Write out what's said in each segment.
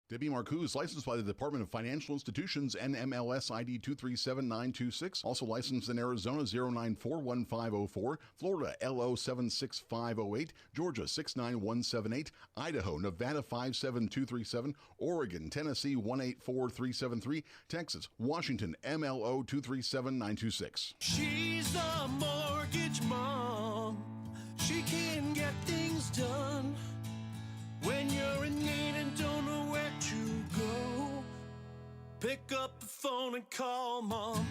Debbie Marcoux is licensed by the Department of Financial Institutions, NMLS ID 237926. Also licensed in Arizona 0941504, Florida LO 76508, Georgia 69178, Idaho, Nevada 57237, Oregon, Tennessee 184373, Texas, Washington MLO 237926. She's a mortgage mom. She can get things done. When you're in need and don't know where to go, pick up the phone and call Mom.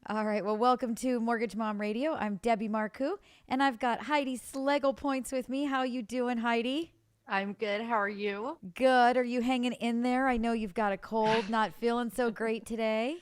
All right, well, welcome to Mortgage Mom Radio. I'm Debbie Marcoux, and I've got Heidi Slegel Points with me. How you doing, Heidi? I'm good. How are you? Good. Are you hanging in there? I know you've got a cold, not feeling so great today.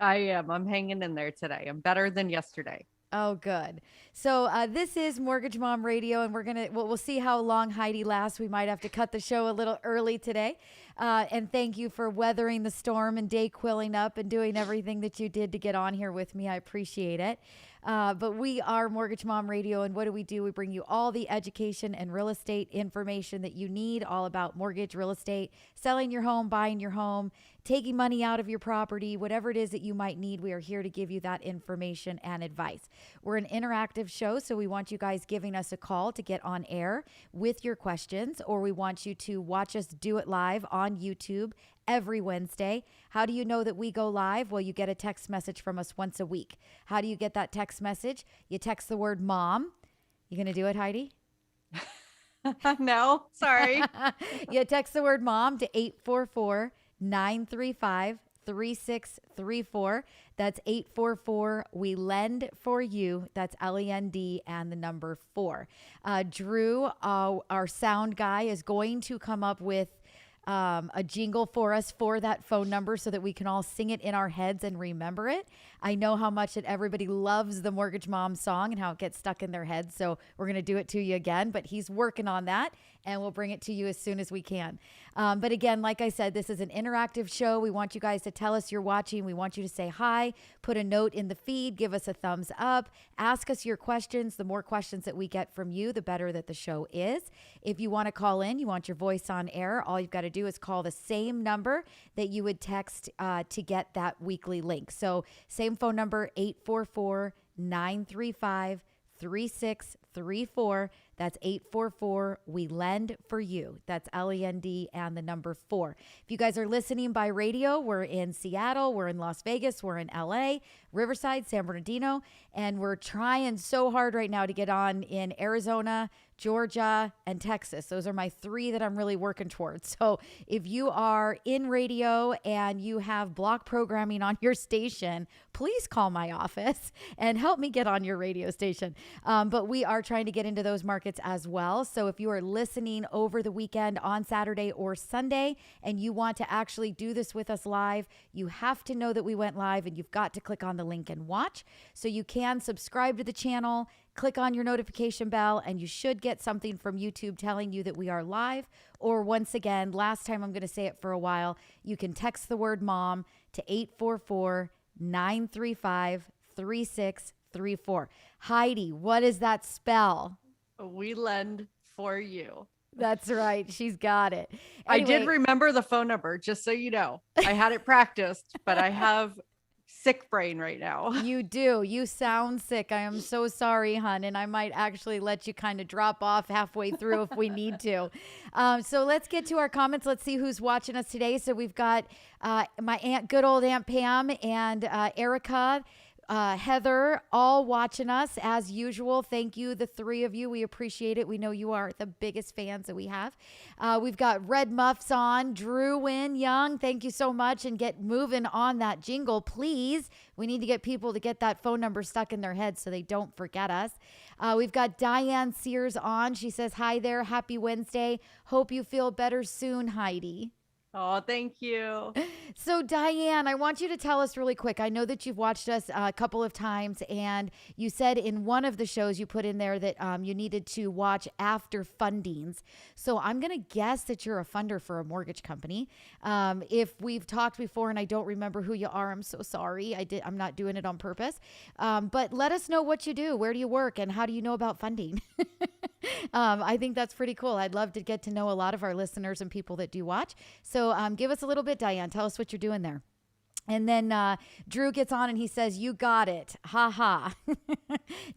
I am. I'm hanging in there today. I'm better than yesterday. Oh, good. So this is Mortgage Mom Radio, and we'll see how long Heidi lasts. We might have to cut the show a little early today. And thank you for weathering the storm and day quilling up and doing everything that you did to get on here with me. I appreciate it. But we are Mortgage Mom Radio, and what do? We bring you all the education and real estate information that you need, all about mortgage, real estate, selling your home, buying your home, taking money out of your property, whatever it is that you might need. We are here to give you that information and advice. We're an interactive show, so we want you guys giving us a call to get on air with your questions, or we want you to watch us do it live on YouTube every Wednesday. How do you know that we go live? Well, you get a text message from us once a week. How do you get that text message? You text the word mom. You going to do it, Heidi? No, sorry. You text the word mom to 844-935-3634. That's 844 we lend for you. That's LEND and the number 4. Drew, our sound guy, is going to come up with a jingle for us for that phone number so that we can all sing it in our heads and remember it. I know how much that everybody loves the Mortgage Mom song and how it gets stuck in their heads. So we're going to do it to you again, but he's working on that and we'll bring it to you as soon as we can. But again, like I said, this is an interactive show. We want you guys to tell us you're watching. We want you to say hi, put a note in the feed, give us a thumbs up, ask us your questions. The more questions that we get from you, the better that the show is. If you want to call in, you want your voice on air, all you've got to do is call the same number that you would text to get that weekly link. So same phone number, 844-935-3634. That's 844 we lend for you. That's LEND and the number 4. If you guys are listening by radio, we're in Seattle, we're in Las Vegas, we're in LA, Riverside, San Bernardino, and we're trying so hard right now to get on in Arizona, Georgia, and Texas. Those are my 3 that I'm really working towards. So if you are in radio and you have block programming on your station, please call my office and help me get on your radio station. But we are trying to get into those markets as well. So if you are listening over the weekend on Saturday or Sunday and you want to actually do this with us live, you have to know that we went live and you've got to click on the link and watch. So you can subscribe to the channel, click on your notification bell, and you should get something from YouTube telling you that we are live. Or once again, last time, I'm going to say it for a while, you can text the word mom to 844-935-3634. Heidi, what does that spell? We lend for you. That's right. She's got it. I did Anyway, remember the phone number, just so you know. I had it practiced, but I have sick brain right now. You do. You sound sick. I am so sorry, hon. And I might actually let you kind of drop off halfway through if we need to. So let's get to our comments. Let's see who's watching us today. So we've got my good old Aunt Pam and Erica, Heather, all watching us as usual. Thank you, the 3 of you. We appreciate it. We know you are the biggest fans that we have. We've got Red Muffs on. Drew Wynn Young, thank you so much. And get moving on that jingle, please. We need to get people to get that phone number stuck in their heads so they don't forget us. We've got Diane Sears on. She says, hi there. Happy Wednesday. Hope you feel better soon, Heidi. Oh, thank you. So, Diane, I want you to tell us really quick. I know that you've watched us a couple of times, and you said in one of the shows you put in there that you needed to watch after fundings. So, I'm going to guess that you're a funder for a mortgage company. If we've talked before and I don't remember who you are, I'm so sorry. I'm not doing it on purpose. But let us know what you do. Where do you work, and how do you know about funding? I think that's pretty cool. I'd love to get to know a lot of our listeners and people that do watch. So give us a little bit, Diane. Tell us what you're doing there. And then Drew gets on and he says, "You got it. Ha ha."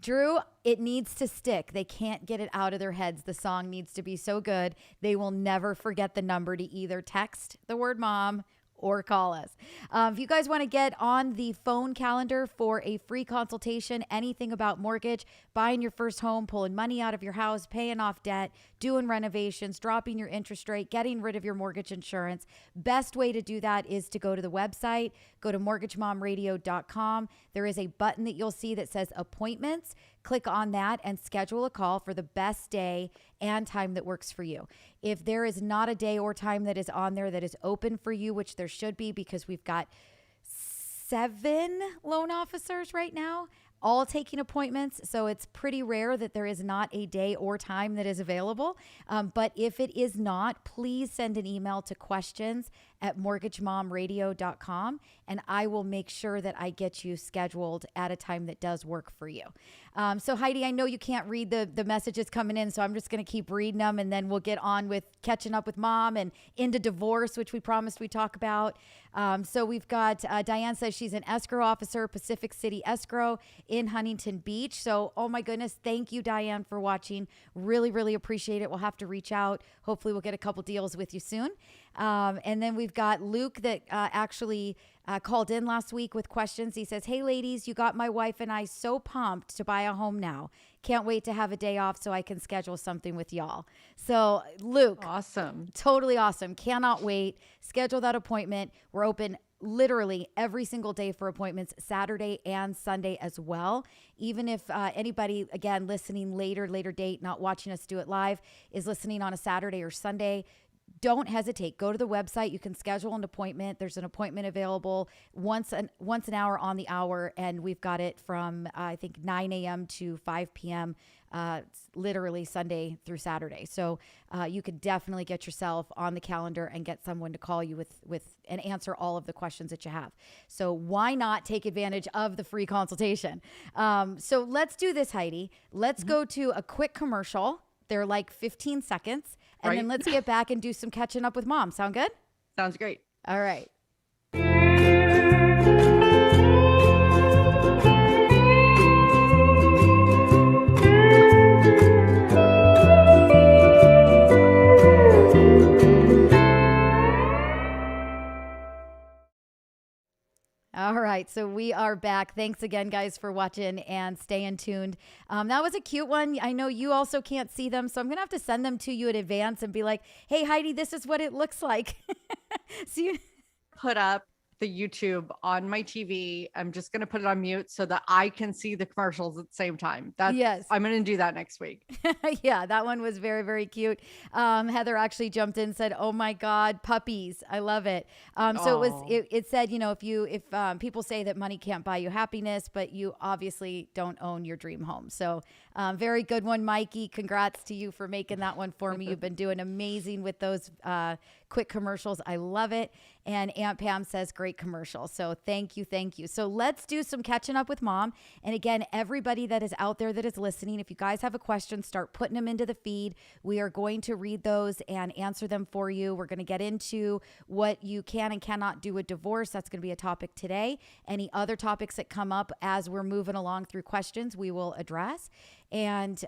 Drew, it needs to stick. They can't get it out of their heads. The song needs to be so good. They will never forget the number to either text the word mom or call us. If you guys want to get on the phone calendar for a free consultation, anything about mortgage, buying your first home, pulling money out of your house, paying off debt, doing renovations, dropping your interest rate, getting rid of your mortgage insurance, best way to do that is to go to the website, go to mortgagemomradio.com. There is a button that you'll see that says appointments. Click on that and schedule a call for the best day and time that works for you. If there is not a day or time that is on there that is open for you, which there should be because we've got 7 loan officers right now, all taking appointments. So it's pretty rare that there is not a day or time that is available. But if it is not, please send an email to questions@mortgagemomradio.com and I will make sure that I get you scheduled at a time that does work for you. So Heidi, I know you can't read the messages coming in, so I'm just going to keep reading them and then we'll get on with catching up with mom and into divorce, which we promised we'd talk about. So we've got Diane says she's an escrow officer, Pacific City Escrow in Huntington Beach. So, oh my goodness, thank you, Diane, for watching. Really, really appreciate it. We'll have to reach out. Hopefully we'll get a couple deals with you soon. And then we've got Luke that actually called in last week with questions. He says, "Hey ladies, you got my wife and I so pumped to buy a home now. Can't wait to have a day off so I can schedule something with y'all." So Luke, Awesome. totally awesome. Cannot wait. Schedule that appointment. We're open literally every single day for appointments, Saturday and Sunday as well. Even if anybody, again, listening later date, not watching us do it live, is listening on a Saturday or Sunday, don't hesitate. Go to the website. You can schedule an appointment. There's an appointment available once an hour on the hour, and we've got it from I think 9 a.m. to 5 p.m. Literally Sunday through Saturday. So you could definitely get yourself on the calendar and get someone to call you with and answer all of the questions that you have. So why not take advantage of the free consultation? So let's do this, Heidi. Let's go to a quick commercial. They're like 15 seconds. And then let's get back and do some catching up with mom. Sound good? Sounds great. All right. All right, so we are back. Thanks again, guys, for watching and staying tuned. That was a cute one. I know you also can't see them, so I'm going to have to send them to you in advance and be like, "Hey, Heidi, this is what it looks like." See, Put up the YouTube on my TV. I'm just going to put it on mute so that I can see the commercials at the same time. Yes. I'm going to do that next week. Yeah, that one was very, very cute. Heather actually jumped in and said, "Oh my God, puppies. I love it." So it said, you know, if people say that money can't buy you happiness, but you obviously don't own your dream home. So very good one, Mikey. Congrats to you for making that one for me. You've been doing amazing with those quick commercials. I love it. And Aunt Pam says, "Great commercial." So thank you. Thank you. So let's do some catching up with mom. And again, everybody that is out there that is listening, if you guys have a question, start putting them into the feed. We are going to read those and answer them for you. We're going to get into what you can and cannot do with divorce. That's going to be a topic today. Any other topics that come up as we're moving along through questions, we will address. And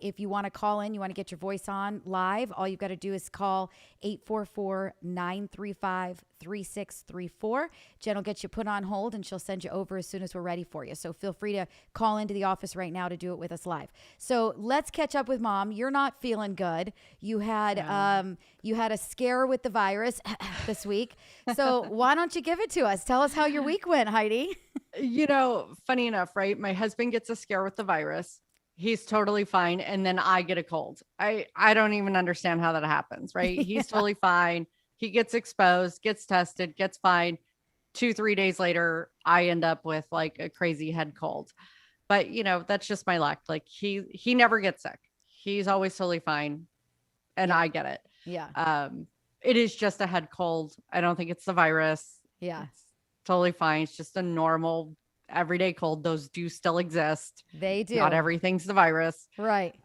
if you want to call in, you want to get your voice on live, all you've got to do is call 844-935-3634. Jen will get you put on hold and she'll send you over as soon as we're ready for you. So feel free to call into the office right now to do it with us live. So let's catch up with mom. You're not feeling good. You had a scare with the virus this week. So why don't you give it to us? Tell us how your week went, Heidi. You know, funny enough, right? My husband gets a scare with the virus. He's totally fine. And then I get a cold. I don't even understand how that happens, right? He's totally fine. He gets exposed, gets tested, gets fine. 2-3 days later, I end up with like a crazy head cold. But that's just my luck. Like he never gets sick. He's always totally fine. And Yeah. I get it. Yeah. It is just a head cold. I don't think it's the virus. Yeah. It's totally fine. It's just a normal everyday cold. Those do still exist. They do. Not everything's the virus. Right.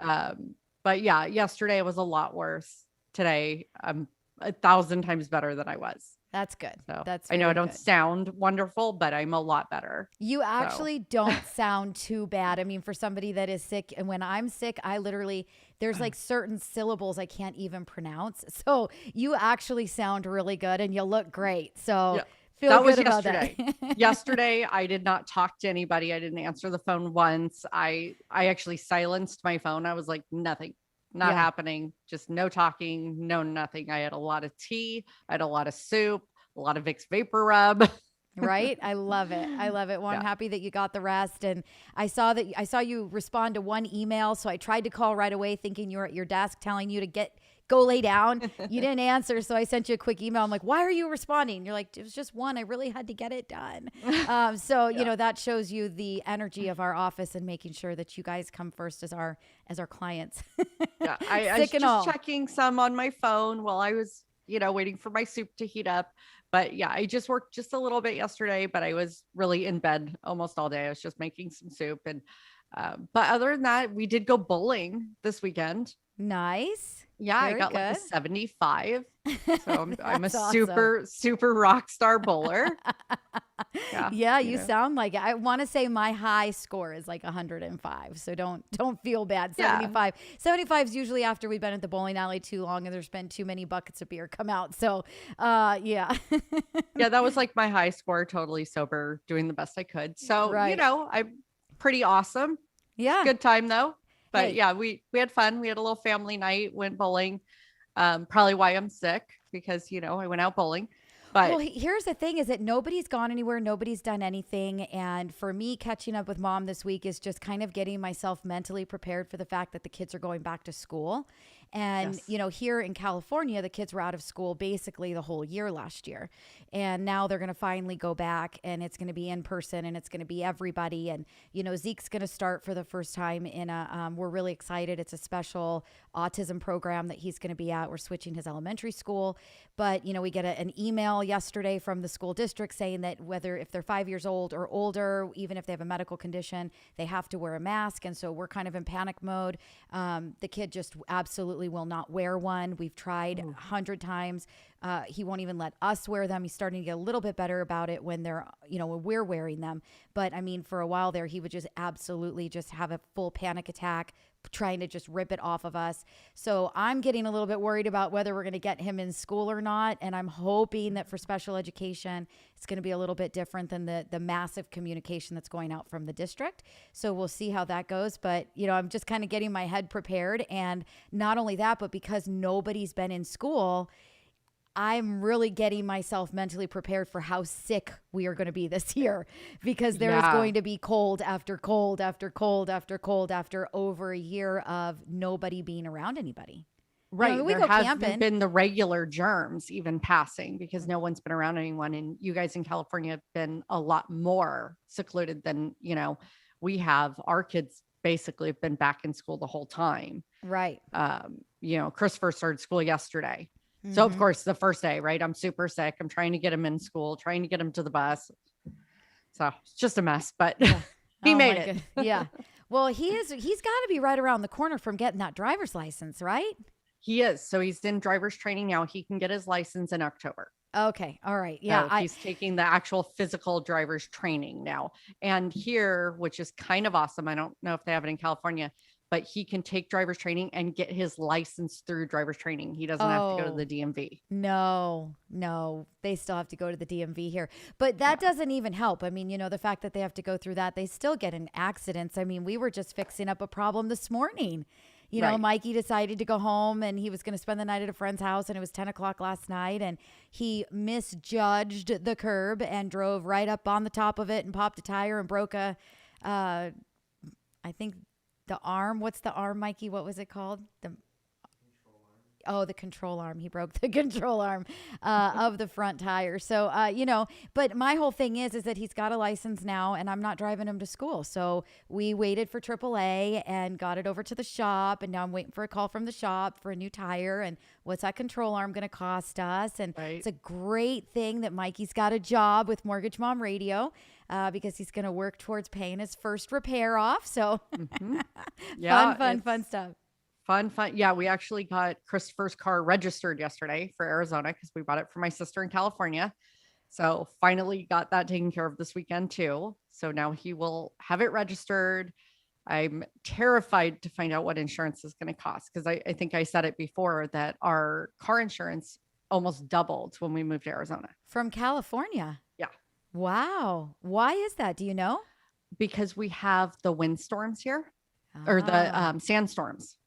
But yeah, yesterday was a lot worse. Today, I'm 1,000 times better than I was. That's good. So That's I know I very don't good. sound wonderful, but I'm a lot better. You actually don't sound too bad. I mean, for somebody that is sick, and when I'm sick, I literally, there's like certain syllables I can't even pronounce. So you actually sound really good and you look great. So Yeah. feel That good was about yesterday. that. Yesterday, I did not talk to anybody. I didn't answer the phone once. I actually silenced my phone. I was like, nothing, not Yeah. happening. Just no talking, no nothing. I had a lot of tea. I had a lot of soup, a lot of Vicks Vapor Rub. Right? I love it. I love it. Well, I'm Yeah. happy that you got the rest. And I saw you respond to one email. So I tried to call right away thinking you were at your desk telling you to go lay down. You didn't answer. So I sent you a quick email. I'm like, why are you responding? You're like, it was just one. I really had to get it done. So that shows you the energy of our office and making sure that you guys come first as our clients. Yeah. I was Sick and all. just checking some on my phone while I was, waiting for my soup to heat up. But yeah, I just worked just a little bit yesterday, but I was really in bed almost all day. I was just making some soup. And, but other than that, we did go bowling this weekend. Nice. Yeah, I Very got like a good. 75. So I'm a That's awesome. super rock star bowler. Yeah, you sound like it. I want to say my high score is like 105. So don't feel bad. Yeah. 75. 75 is usually after we've been at the bowling alley too long and there's been too many buckets of beer come out. So yeah. Yeah, that was like my high score, totally sober, doing the best I could. So, Right. I'm pretty awesome. Yeah. Good time though. But Hey. yeah, we had fun. We had a little family night, went bowling. Probably why I'm sick because, I went out bowling. But Well, here's the thing is that nobody's gone anywhere. Nobody's done anything. And for me, catching up with mom this week is just kind of getting myself mentally prepared for the fact that the kids are going back to school. And, Yes. here in California, the kids were out of school basically the whole year last year. And now they're going to finally go back and it's going to be in person and it's going to be everybody. And, Zeke's going to start for the first time in we're really excited. It's a special autism program that he's going to be at. We're switching his elementary school. But, we get an email yesterday from the school district saying that if they're 5 years old or older, even if they have a medical condition, they have to wear a mask. And so we're kind of in panic mode. The kid just absolutely will not wear one. We've tried 100 times. He won't even let us wear them. He's starting to get a little bit better about it when when we're wearing them. But I mean, for a while there, he would just absolutely just have a full panic attack, trying to just rip it off of us. So I'm getting a little bit worried about whether we're going to get him in school or not. And I'm hoping that for special education, it's going to be a little bit different than the massive communication that's going out from the district. So we'll see how that goes. But, I'm just kind of getting my head prepared. And not only that, but because nobody's been in school, I'm really getting myself mentally prepared for how sick we are going to be this year because there is going to be cold after cold after cold after cold after over a year of nobody being around anybody. Right. We there go hasn't camping. been the regular germs even passing because no one's been around anyone. And you guys in California have been a lot more secluded than, we have. Our kids basically have been back in school the whole time. Right. Christopher started school yesterday. So of course the first day, right? I'm super sick. I'm trying to get him in school, trying to get him to the bus. So it's just a mess, but he made it. Yeah. Well, he's got to be right around the corner from getting that driver's license, right? He is. So he's in driver's training now. He can get his license in October. Okay. All right. Yeah. So he's taking the actual physical driver's training now. And here, which is kind of awesome. I don't know if they have it in California, but he can take driver's training and get his license through driver's training. He doesn't have to go to the DMV. No, they still have to go to the DMV here. But that doesn't even help. I mean, the fact that they have to go through that, they still get in accidents. I mean, we were just fixing up a problem this morning. Mikey decided to go home and he was going to spend the night at a friend's house and it was 10 o'clock last night and he misjudged the curb and drove right up on the top of it and popped a tire and broke I think the arm. What's the arm, Mikey? What was it called? Oh, the control arm. He broke the control arm of the front tire. So, but my whole thing is that he's got a license now and I'm not driving him to school. So we waited for AAA and got it over to the shop. And now I'm waiting for a call from the shop for a new tire. And what's that control arm going to cost us? And it's a great thing that Mikey's got a job with Mortgage Mom Radio. Because he's going to work towards paying his first repair off. So fun stuff. Fun. Yeah, we actually got Christopher's car registered yesterday for Arizona because we bought it for my sister in California. So finally got that taken care of this weekend too. So now he will have it registered. I'm terrified to find out what insurance is going to cost because I think I said it before that our car insurance almost doubled when we moved to Arizona. From California? Yeah. Wow. Why is that? Do you know? Because we have the windstorms here or the sandstorms.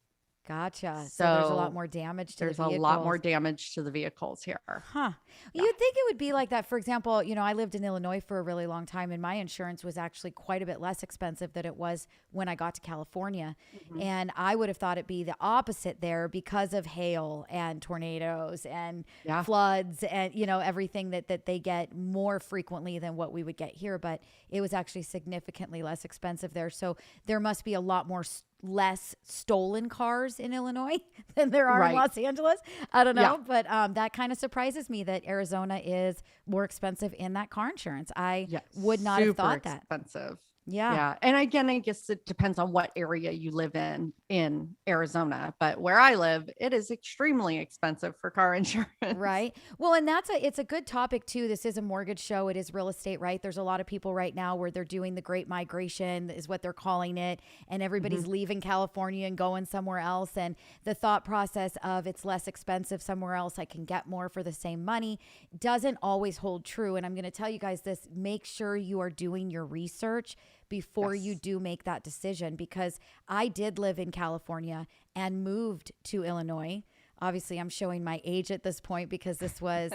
Gotcha. So there's a lot more damage to the vehicles. There's a lot more damage to the vehicles here. Huh. Yeah. You'd think it would be like that. For example, I lived in Illinois for a really long time and my insurance was actually quite a bit less expensive than it was when I got to California. Mm-hmm. And I would have thought it'd be the opposite there because of hail and tornadoes and floods and, everything that they get more frequently than what we would get here. But it was actually significantly less expensive there. So there must be a lot more less stolen cars in Illinois than there are in Los Angeles. I don't know, but that kind of surprises me that Arizona is more expensive in that car insurance. I would not have thought that. Expensive. Yeah. And again, I guess it depends on what area you live in Arizona, but where I live, it is extremely expensive for car insurance. Right. Well, and it's a good topic too. This is a mortgage show. It is real estate, right? There's a lot of people right now where they're doing the great migration is what they're calling it. And everybody's leaving California and going somewhere else. And the thought process of it's less expensive somewhere else, I can get more for the same money, doesn't always hold true. And I'm going to tell you guys this, make sure you are doing your research before you do make that decision, because I did live in California and moved to Illinois. Obviously, I'm showing my age at this point because this was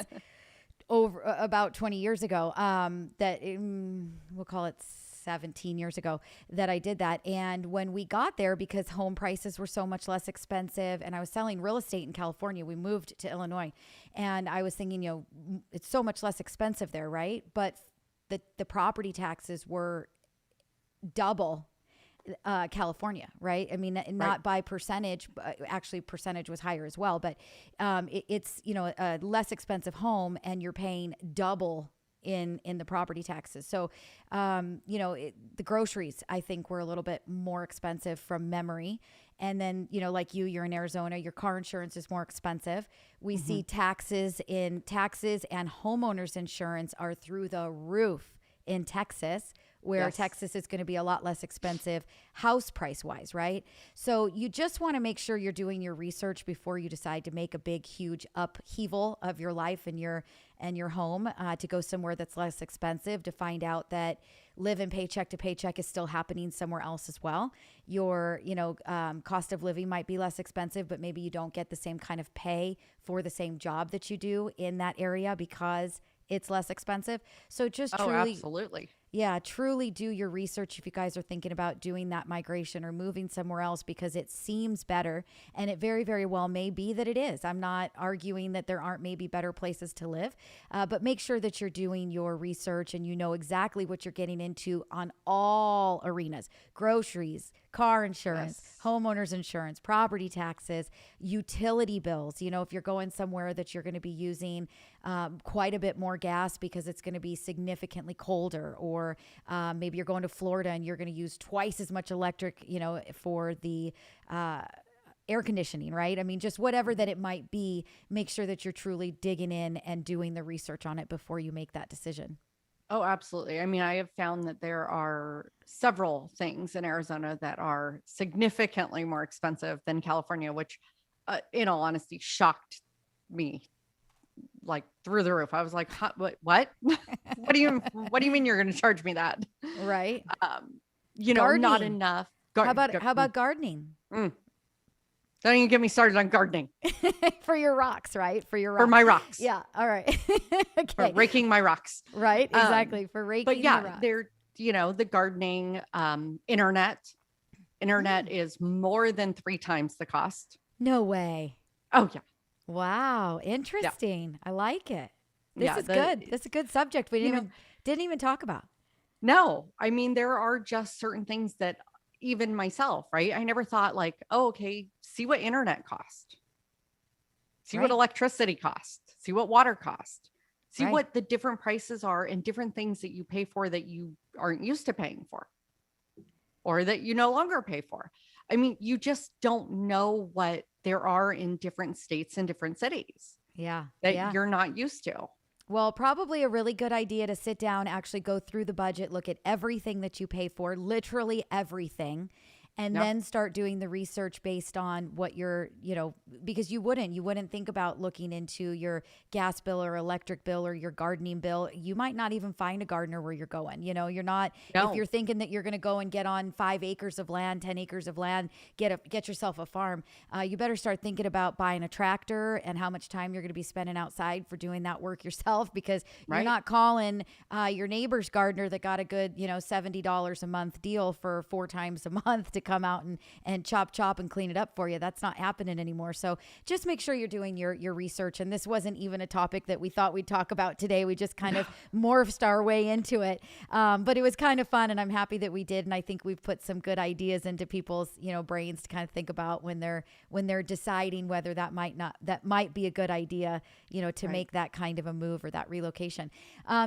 over about 20 years ago. We'll call it 17 years ago that I did that. And when we got there, because home prices were so much less expensive and I was selling real estate in California, we moved to Illinois. And I was thinking, it's so much less expensive there, right? But the property taxes were double California, right? I mean, not by percentage, actually percentage was higher as well, but it's, a less expensive home and you're paying double in the property taxes. So, the groceries, I think, were a little bit more expensive from memory. And then, like you're in Arizona, your car insurance is more expensive. We see taxes and homeowners insurance are through the roof in Texas, where Texas is going to be a lot less expensive house price wise, right? So you just want to make sure you're doing your research before you decide to make a big, huge upheaval of your life and your home to go somewhere that's less expensive, to find out that living paycheck to paycheck is still happening somewhere else as well. Your, cost of living might be less expensive, but maybe you don't get the same kind of pay for the same job that you do in that area because it's less expensive. So just absolutely. Yeah, truly do your research if you guys are thinking about doing that migration or moving somewhere else, because it seems better, and it very, very well may be that it is. I'm not arguing that there aren't maybe better places to live, but make sure that you're doing your research and you know exactly what you're getting into on all arenas: groceries, car insurance, homeowners insurance, property taxes, utility bills. If you're going somewhere that you're going to be using quite a bit more gas because it's going to be significantly colder, or maybe you're going to Florida and you're going to use twice as much electric, for the air conditioning, right? I mean, just whatever that it might be, make sure that you're truly digging in and doing the research on it before you make that decision. Oh, absolutely. I mean, I have found that there are several things in Arizona that are significantly more expensive than California, which, in all honesty, shocked me like through the roof. I was like, huh, what? What do you mean you're going to charge me that? Right. Gardening. Not enough. How about gardening? Don't even get me started on gardening. For your rocks, right? For my rocks. Yeah. All right. Okay. For raking my rocks. Right. Exactly. For raking. But yeah, the rocks. they're, the gardening, internet is more than 3 times the cost. No way. Oh yeah. Wow. Interesting. I like it. This Yeah, is good. This is a good subject we didn't even talk about. No, I mean, there are just certain things that even myself, right? I never thought like, oh, okay, see what internet cost, see what Right. electricity cost, see what water cost, see Right. what the different prices are and different things that you pay for that you aren't used to paying for or that you no longer pay for. I mean, you just don't know what there are in different states and different cities Yeah. that Yeah. you're not used to. Well, probably a really good idea to sit down, actually go through the budget, look at everything that you pay for, literally everything, and Yep. then start doing the research based on what you're, because you wouldn't think about looking into your gas bill or electric bill or your gardening bill. You might not even find a gardener where you're going. You're not, if No. you're thinking that you're going to go and get on 5 acres of land, 10 acres of land, get yourself a farm, you better start thinking about buying a tractor and how much time you're going to be spending outside for doing that work yourself, because you're Right. not calling your neighbor's gardener that got a good, $70 a month deal for 4 times a month to come out and chop and clean it up for you. That's not happening anymore. So just make sure you're doing your research. And this wasn't even a topic that we thought we'd talk about today. We just kind of morphed our way into it. But it was kind of fun, and I'm happy that we did. And I think we've put some good ideas into people's, brains to kind of think about when they're deciding whether that might be a good idea, to Right. make that kind of a move or that relocation.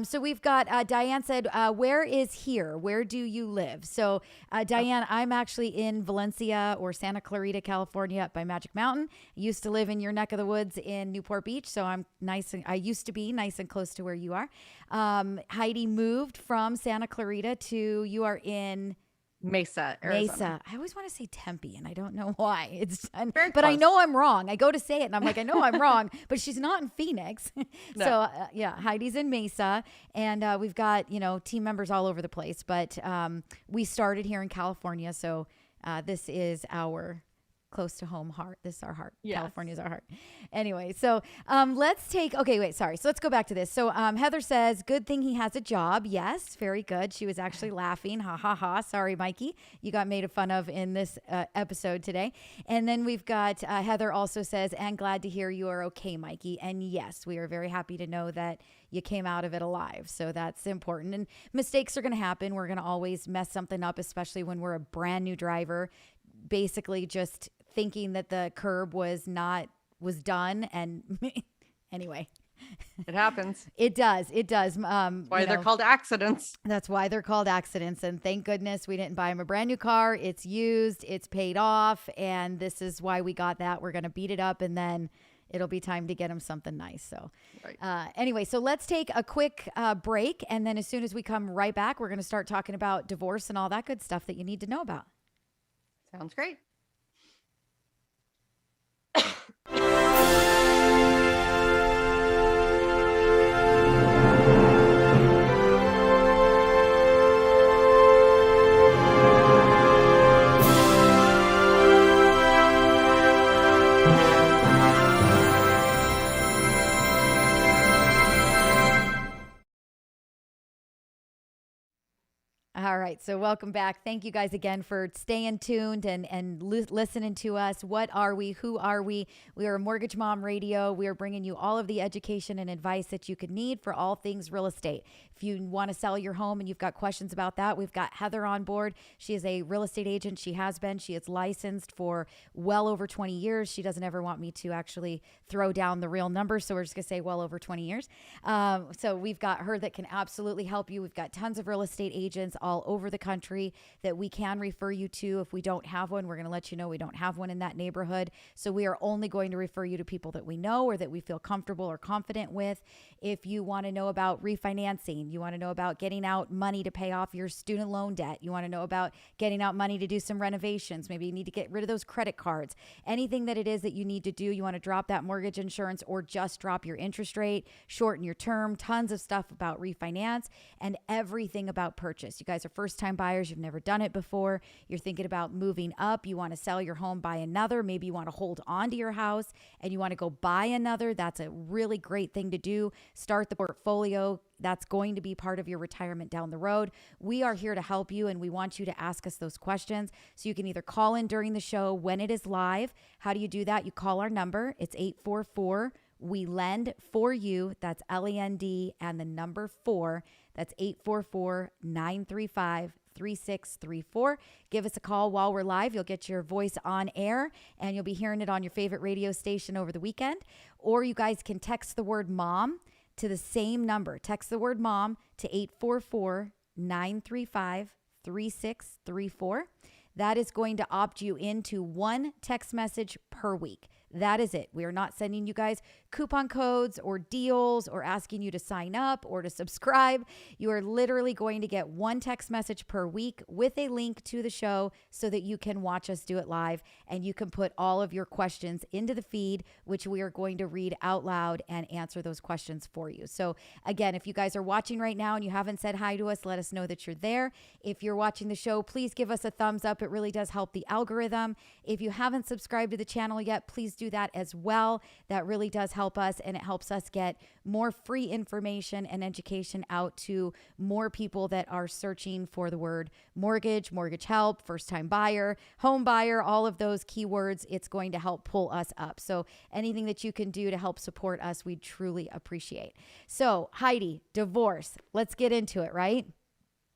So we've got, Diane said, where is here? Where do you live? So Diane, I'm actually in Valencia or Santa Clarita, California, up by Magic Mountain. I used to live in your neck of the woods in Newport Beach, so I used to be nice and close to where you are. Heidi moved from Santa Clarita to, you are in Mesa, Arizona. Mesa. I always want to say Tempe, and I don't know why. Very but I close. know I'm wrong. I go to say it, and I'm like, I know I'm wrong, but she's not in Phoenix. No. So yeah, Heidi's in Mesa, and we've got team members all over the place. But we started here in California, so this is our close to home heart. This is our heart. Yes. California is our heart. Anyway, so so let's go back to this. So Heather says, good thing he has a job. Yes, very good. She was actually laughing. Ha ha ha. Sorry, Mikey. You got made fun of in this episode today. And then we've got Heather also says, and glad to hear you are okay, Mikey. And yes, we are very happy to know that you came out of it alive. So that's important. And mistakes are going to happen. We're going to always mess something up, especially when we're a brand new driver, basically just thinking that the curb was done. And anyway, It happens. it does. Why they're called accidents. That's why they're called accidents. And thank goodness we didn't buy him a brand new car. It's used, it's paid off. And this is why we got that. We're going to beat it up, and then it'll be time to get him something nice. So Right. anyway, so let's take a quick break. And then as soon as we come right back, we're going to start talking about divorce and all that good stuff that you need to know about. Sounds great. All right. So welcome back. Thank you guys again for staying tuned and listening to us. What are we? Who are we? We are Mortgage Mom Radio. We are bringing you all of the education and advice that you could need for all things real estate. If you want to sell your home and you've got questions about that, we've got Heather on board. She is a real estate agent. She has been. She is licensed for well over 20 years. She doesn't ever want me to actually throw down the real numbers, so we're just going to say well over 20 years. So we've got her that can absolutely help you. We've got tons of real estate agents all over the country that we can refer you to. If we don't have one, we're going to let you know we don't have one in that neighborhood. So we are only going to refer you to people that we know or that we feel comfortable or confident with. If you want to know about refinancing, you want to know about getting out money to pay off your student loan debt, you want to know about getting out money to do some renovations, maybe you need to get rid of those credit cards, anything that it is that you need to do, you want to drop that mortgage insurance or just drop your interest rate, shorten your term, tons of stuff about refinance and everything about purchase. You guys guys are first-time buyers, you've never done it before, you're thinking about moving up, you want to sell your home, buy another, maybe you want to hold on to your house and you want to go buy another, that's a really great thing to do. Start the portfolio. That's going to be part of your retirement down the road. We are here to help you, and we want you to ask us those questions. So you can either call in during the show when it is live. How do you do that? You call our number. It's 844 We Lend for You. That's LEND and the number 4. That's 844-935-3634. Give us a call while we're live. You'll get your voice on air and you'll be hearing it on your favorite radio station over the weekend. Or you guys can text the word mom to the same number. Text the word mom to 844-935-3634. That is going to opt you into one text message per week. That is it. We are not sending you guys coupon codes or deals or asking you to sign up or to subscribe. You are literally going to get one text message per week with a link to the show so that you can watch us do it live and you can put all of your questions into the feed, which we are going to read out loud and answer those questions for you. So again, if you guys are watching right now and you haven't said hi to us, let us know that you're there. If you're watching the show, please give us a thumbs up. It really does help the algorithm. If you haven't subscribed to the channel yet, please do that as well. That really does help us, and it helps us get more free information and education out to more people that are searching for the word mortgage, mortgage help, first-time buyer, home buyer, all of those keywords. It's going to help pull us up. So anything that you can do to help support us, we truly appreciate. So Heidi, divorce. Let's get into it, right?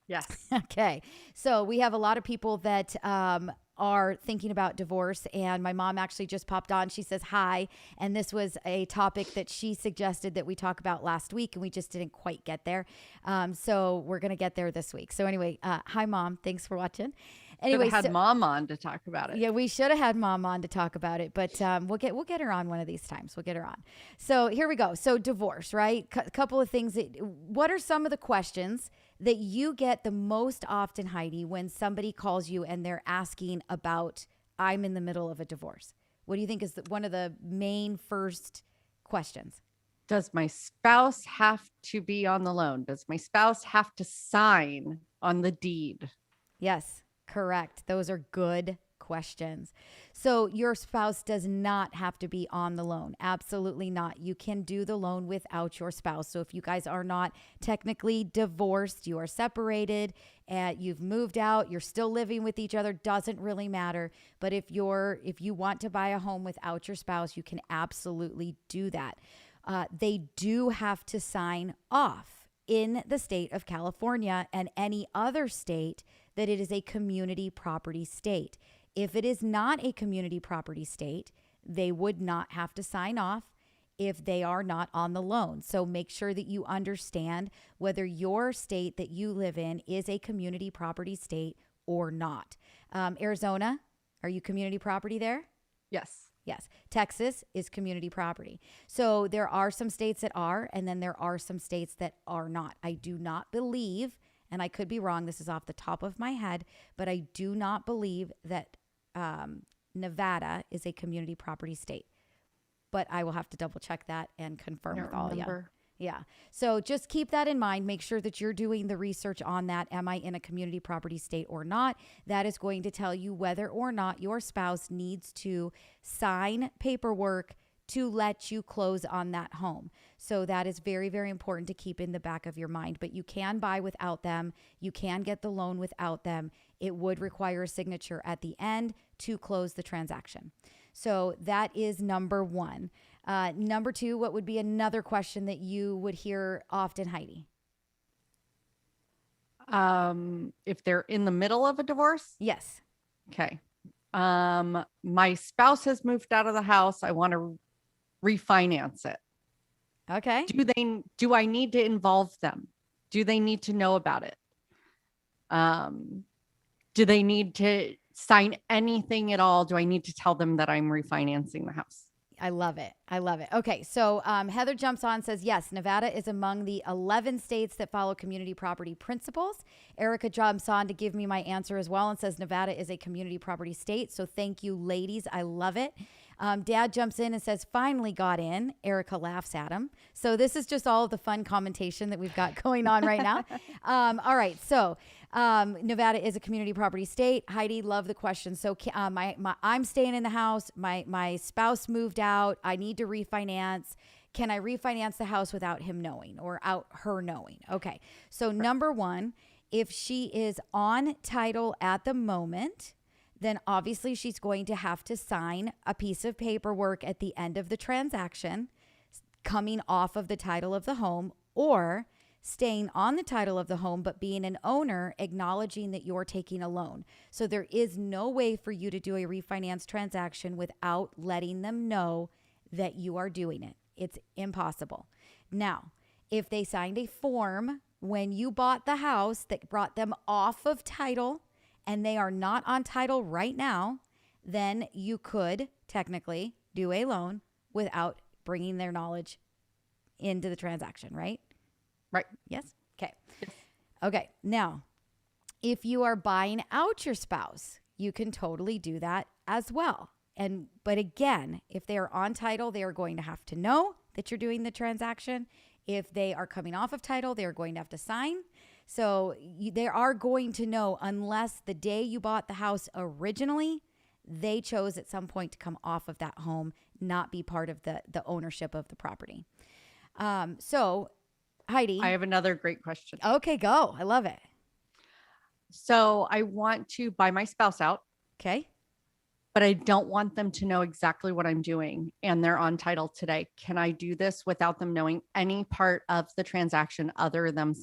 Yes. Okay. So we have a lot of people that are thinking about divorce, and my mom actually just popped on. She says hi, and this was a topic that she suggested that we talk about last week, and we just didn't quite get there. So we're going to get there this week. So anyway, hi mom. Thanks for watching. Anyway, Should have had mom on to talk about it. Yeah, we should have had mom on to talk about it, but we'll get her on one of these times. We'll get her on. So here we go. So divorce, right? A couple of things. What are some of the questions that you get the most often, Heidi, when somebody calls you and they're asking about, I'm in the middle of a divorce? What do you think is one of the main first questions? Does my spouse have to be on the loan? Does my spouse have to sign on the deed? Yes. Correct. Those are good questions. So your spouse does not have to be on the loan. Absolutely not. You can do the loan without your spouse. So if you guys are not technically divorced, you are separated, and you've moved out, you're still living with each other, doesn't really matter. But if you want to buy a home without your spouse, you can absolutely do that. They do have to sign off in the state of California and any other state that it is a community property state. If it is not a community property state, they would not have to sign off if they are not on the loan. So make sure that you understand whether your state that you live in is a community property state or not. Arizona, are you community property there? Yes. Yes. Texas is community property. So there are some states that are, and then there are some states that are not. I do not believe, and I could be wrong, this is off the top of my head, but I do not believe that Nevada is a community property state. But I will have to double check that and confirm with all of you. Yeah. So just keep that in mind. Make sure that you're doing the research on that. Am I in a community property state or not? That is going to tell you whether or not your spouse needs to sign paperwork to let you close on that home. So that is very, very important to keep in the back of your mind. But you can buy without them. You can get the loan without them. It would require a signature at the end to close the transaction. So that is number one. Number two, what would be another question that you would hear often, Heidi? If they're in the middle of a divorce? Yes. Okay. My spouse has moved out of the house. I want to refinance it. Okay. Do I need to involve them? Do they need to know about it? Do they need to sign anything at all? Do I need to tell them that I'm refinancing the house? I love it. I love it. Okay. So Heather jumps on, says, yes, Nevada is among the 11 states that follow community property principles. Erica jumps on to give me my answer as well and says Nevada is a community property state. So thank you, ladies. I love it. Dad jumps in and says, finally got in. Erica laughs at him. So this is just all of the fun commentation that we've got going on right now. All right. So Nevada is a community property state. Heidi, love the question. So I'm staying in the house. My spouse moved out. I need to refinance. Can I refinance the house without him knowing or out her knowing? Okay. So number one, if she is on title at the moment, then obviously she's going to have to sign a piece of paperwork at the end of the transaction coming off of the title of the home, or staying on the title of the home but being an owner, acknowledging that you're taking a loan. So there is no way for you to do a refinance transaction without letting them know that you are doing it. It's impossible. Now, if they signed a form when you bought the house that brought them off of title and they are not on title right now, then you could technically do a loan without bringing their knowledge into the transaction, right? Right. Yes? Okay. Yes. Okay. Now, if you are buying out your spouse, you can totally do that as well. But again, if they are on title, they are going to have to know that you're doing the transaction. If they are coming off of title, they are going to have to sign. So they are going to know, unless the day you bought the house originally, they chose at some point to come off of that home, not be part of the ownership of the property. So Heidi. I have another great question. Okay, go. I love it. So I want to buy my spouse out. Okay. But I don't want them to know exactly what I'm doing and they're on title today. Can I do this without them knowing any part of the transaction other than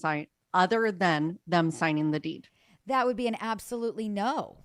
them signing the deed? That would be an absolutely no.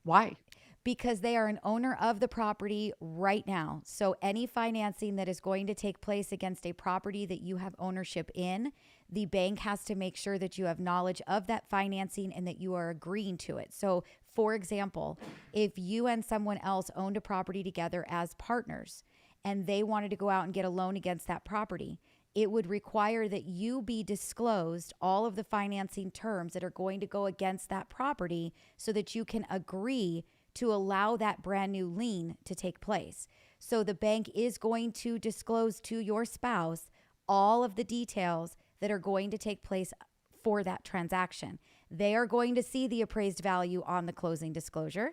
Why? Because they are an owner of the property right now. So any financing that is going to take place against a property that you have ownership in, the bank has to make sure that you have knowledge of that financing and that you are agreeing to it. So for example, if you and someone else owned a property together as partners and they wanted to go out and get a loan against that property, it would require that you be disclosed all of the financing terms that are going to go against that property so that you can agree to allow that brand new lien to take place. So the bank is going to disclose to your spouse all of the details that are going to take place for that transaction. They are going to see the appraised value on the closing disclosure.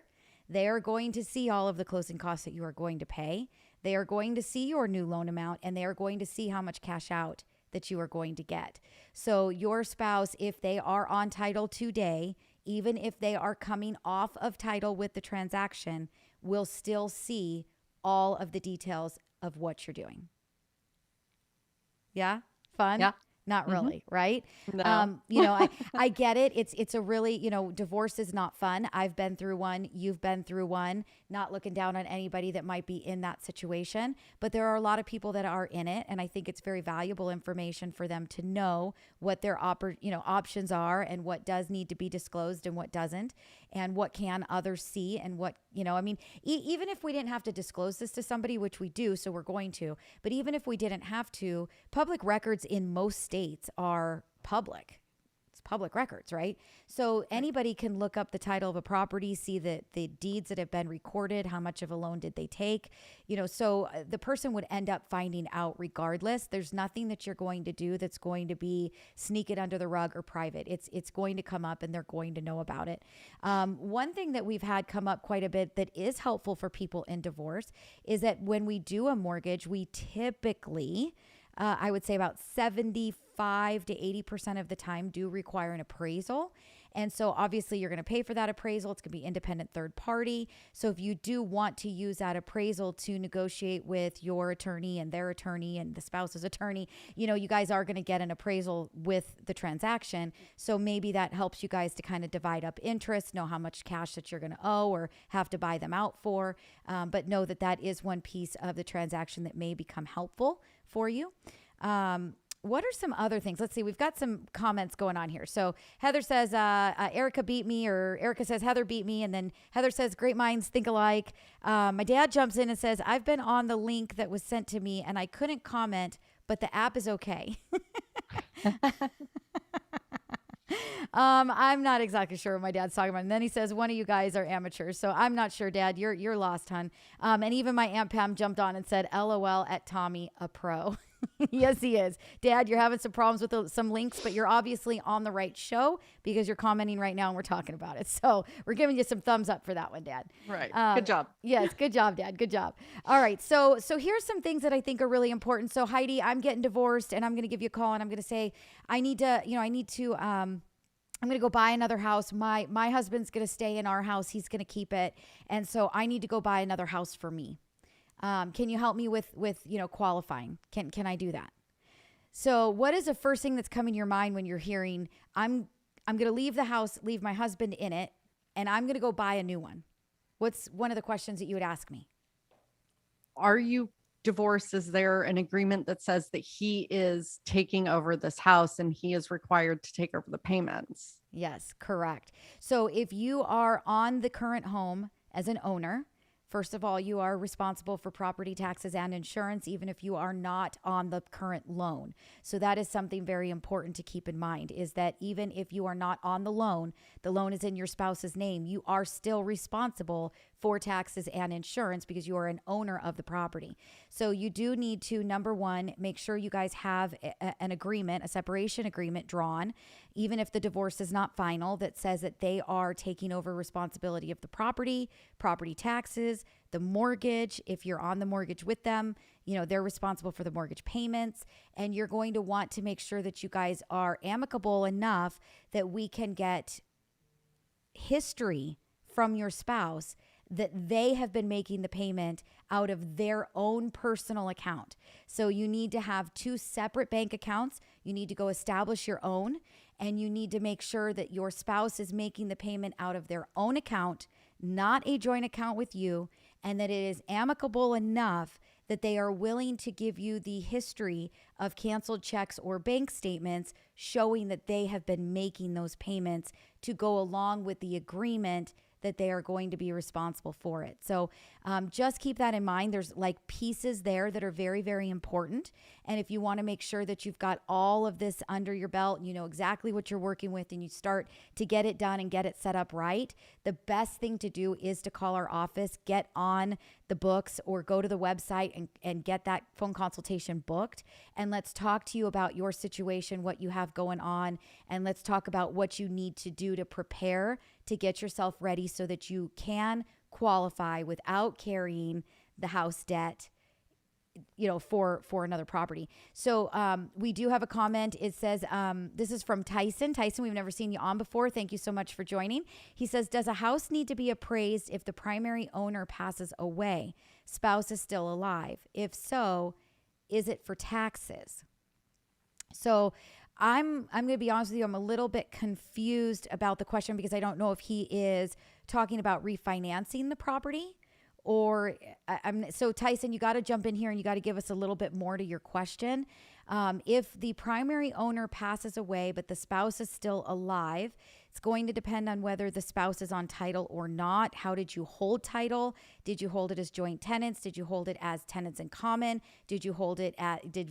They are going to see all of the closing costs that you are going to pay. They are going to see your new loan amount, and they are going to see how much cash out that you are going to get. So your spouse, if they are on title today, even if they are coming off of title with the transaction, will still see all of the details of what you're doing. Yeah? Fun? Yeah. Not really, right? No. I get it. It's a really, divorce is not fun. I've been through one. You've been through one. Not looking down on anybody that might be in that situation. But there are a lot of people that are in it. And I think it's very valuable information for them to know what their options are and what does need to be disclosed and what doesn't. And what can others see and what, even if we didn't have to disclose this to somebody, which we do, so we're going to, but even if we didn't have to, public records in most states are public. It's public records, right? So anybody can look up the title of a property, see the deeds that have been recorded, how much of a loan did they take, so the person would end up finding out regardless. There's nothing that you're going to do that's going to be sneak it under the rug or private. It's going to come up and they're going to know about it. One thing that we've had come up quite a bit that is helpful for people in divorce is that when we do a mortgage, we typically I would say about 75 to 80% of the time do require an appraisal. And so obviously you're going to pay for that appraisal. It's going to be independent third party. So if you do want to use that appraisal to negotiate with your attorney and their attorney and the spouse's attorney, you guys are going to get an appraisal with the transaction. So maybe that helps you guys to kind of divide up interest, know how much cash that you're going to owe or have to buy them out for. But know that is one piece of the transaction that may become helpful for you. What are some other things? Let's see. We've got some comments going on here. So Heather says, Erica beat me, or Erica says, Heather beat me. And then Heather says, great minds think alike. My dad jumps in and says, I've been on the link that was sent to me and I couldn't comment, but the app is okay. I'm not exactly sure what my dad's talking about. And then he says, one of you guys are amateurs. So I'm not sure, Dad. You're lost, hon. And even my Aunt Pam jumped on and said, LOL at Tommy, a pro. Yes, he is. Dad, you're having some problems with some links, but you're obviously on the right show because you're commenting right now and we're talking about it. So we're giving you some thumbs up for that one, Dad. Right. Good job. Yes. Good job, Dad. Good job. All right. So here's some things that I think are really important. So Heidi, I'm getting divorced and I'm going to give you a call and I'm going to say, I'm going to go buy another house. My husband's going to stay in our house. He's going to keep it. And so I need to go buy another house for me. Can you help me with qualifying? Can I do that? So what is the first thing that's coming to your mind when you're hearing, I'm going to leave the house, leave my husband in it, and I'm going to go buy a new one? What's one of the questions that you would ask me? Are you divorced? Is there an agreement that says that he is taking over this house and he is required to take over the payments? Yes, correct. So if you are on the current home as an owner, first of all, you are responsible for property taxes and insurance, even if you are not on the current loan. So that is something very important to keep in mind, is that even if you are not on the loan is in your spouse's name, you are still responsible for taxes and insurance because you are an owner of the property. So you do need to, number one, make sure you guys have an agreement, a separation agreement drawn, even if the divorce is not final, that says that they are taking over responsibility of the property taxes, the mortgage. If you're on the mortgage with them, they're responsible for the mortgage payments. And you're going to want to make sure that you guys are amicable enough that we can get history from your spouse that they have been making the payment out of their own personal account. So you need to have two separate bank accounts. You need to go establish your own, and you need to make sure that your spouse is making the payment out of their own account, not a joint account with you, and that it is amicable enough that they are willing to give you the history of canceled checks or bank statements showing that they have been making those payments to go along with the agreement that they are going to be responsible for it. So just keep that in mind. There's like pieces there that are very, very important. And if you want to make sure that you've got all of this under your belt, you know exactly what you're working with, and you start to get it done and get it set up right, the best thing to do is to call our office, get on the books, or go to the website and get that phone consultation booked. And let's talk to you about your situation, what you have going on, and let's talk about what you need to do to prepare to get yourself ready so that you can qualify without carrying the house debt, for another property. So we do have a comment. It says, this is from Tyson. Tyson, we've never seen you on before. Thank you so much for joining. He says, does a house need to be appraised if the primary owner passes away? Spouse is still alive. If so, is it for taxes? So I'm going to be honest with you. I'm a little bit confused about the question because I don't know if he is talking about refinancing the property or so Tyson, you got to jump in here and you got to give us a little bit more to your question. If the primary owner passes away, but the spouse is still alive, it's going to depend on whether the spouse is on title or not. How did you hold title? Did you hold it as joint tenants? Did you hold it as tenants in common? Did you hold it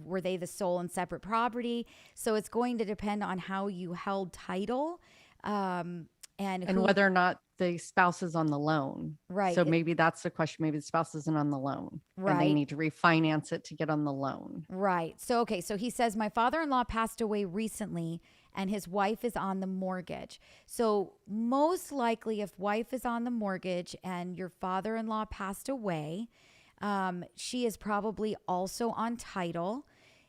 were they the sole and separate property? So it's going to depend on how you held title. And whether or not the spouse is on the loan. Right. So maybe that's the question. Maybe the spouse isn't on the loan. Right. And they need to refinance it to get on the loan. Right. So, okay. So he says, my father-in-law passed away recently and his wife is on the mortgage. So most likely if wife is on the mortgage and your father-in-law passed away, she is probably also on title.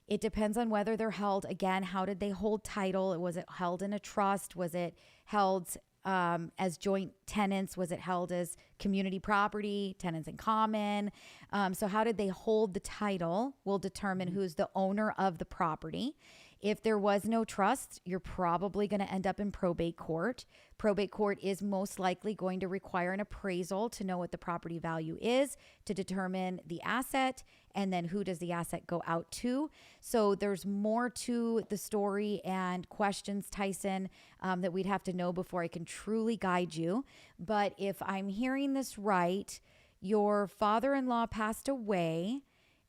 It depends on whether they're held. Again, how did they hold title? Was it held in a trust? Was it held as joint tenants? Was it held as community property, tenants in common? So how did they hold the title will determine who's the owner of the property. If there was no trust, you're probably going to end up in probate court. Probate court is most likely going to require an appraisal to know what the property value is, to determine the asset, and then who does the asset go out to. So there's more to the story and questions, Tyson, that we'd have to know before I can truly guide you. But if I'm hearing this right, your father-in-law passed away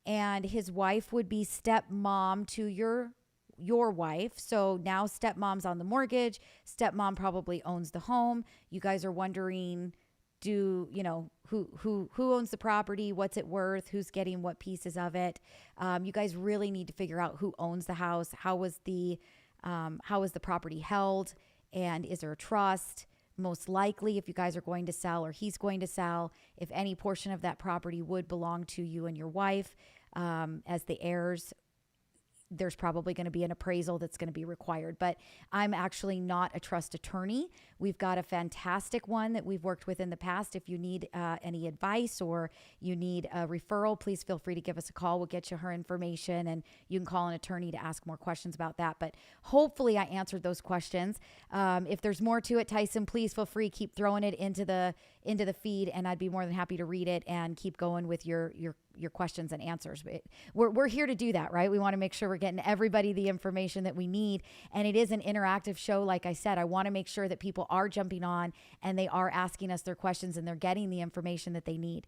and his wife would be stepmom to your your wife. So now stepmom's on the mortgage. Stepmom probably owns the home. You guys are wondering, who owns the property? What's it worth? Who's getting what pieces of it? You guys really need to figure out who owns the house. How was the property held? And is there a trust? Most likely, if you guys are going to sell or he's going to sell, if any portion of that property would belong to you and your wife as the heirs, there's probably going to be an appraisal that's going to be required. But I'm actually not a trust attorney. We've got a fantastic one that we've worked with in the past. If you need any advice or you need a referral, please feel free to give us a call. We'll get you her information and you can call an attorney to ask more questions about that. But hopefully I answered those questions. If there's more to it, Tyson, please feel free. Keep throwing it into the feed and I'd be more than happy to read it and keep going with your questions and answers. We're here to do that, right? We want to make sure we're getting everybody the information that we need. And it is an interactive show. Like I said, I want to make sure that people are jumping on and they are asking us their questions and they're getting the information that they need.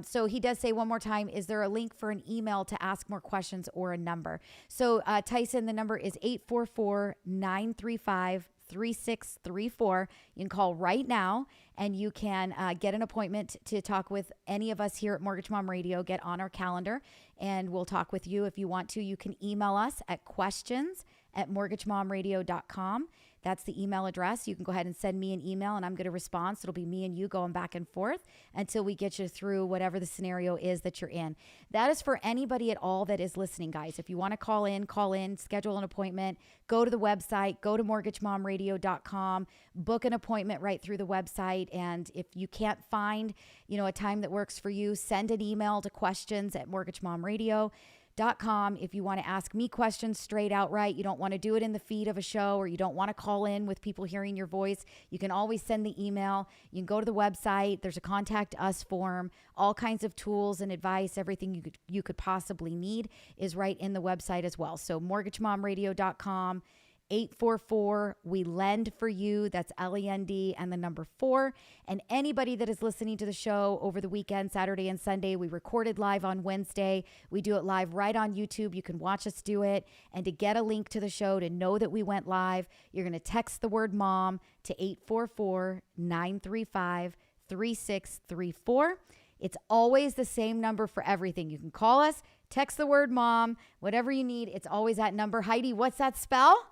So he does say one more time, is there a link for an email to ask more questions or a number? So Tyson, the number is 844-935-3634. You can call right now and you can get an appointment to talk with any of us here at Mortgage Mom Radio. Get on our calendar and we'll talk with you. If you want to, you can email us at questions@mortgagemomradio.com. That's the email address. You can go ahead and send me an email and I'm going to respond. So it'll be me and you going back and forth until we get you through whatever the scenario is that you're in. That is for anybody at all that is listening, guys. If you want to call in, schedule an appointment, go to the website, go to mortgagemomradio.com, book an appointment right through the website. And if you can't find, a time that works for you, send an email to questions@mortgagemomradio.com. If you want to ask me questions straight outright, you don't want to do it in the feed of a show or you don't want to call in with people hearing your voice, you can always send the email. You can go to the website. There's a contact us form, all kinds of tools and advice. Everything you could possibly need is right in the website as well. So mortgagemomradio.com. 844 we lend for you. That's LEND and the number 4. And anybody that is listening to the show over the weekend, Saturday and Sunday, we recorded live on Wednesday. We do it live right on YouTube. You can watch us do it. And to get a link to the show to know that we went live, you're going to text the word mom to 844-935-3634. It's always the same number for everything. You can call us, text the word mom, whatever you need. It's always that number. Heidi, what's that spell?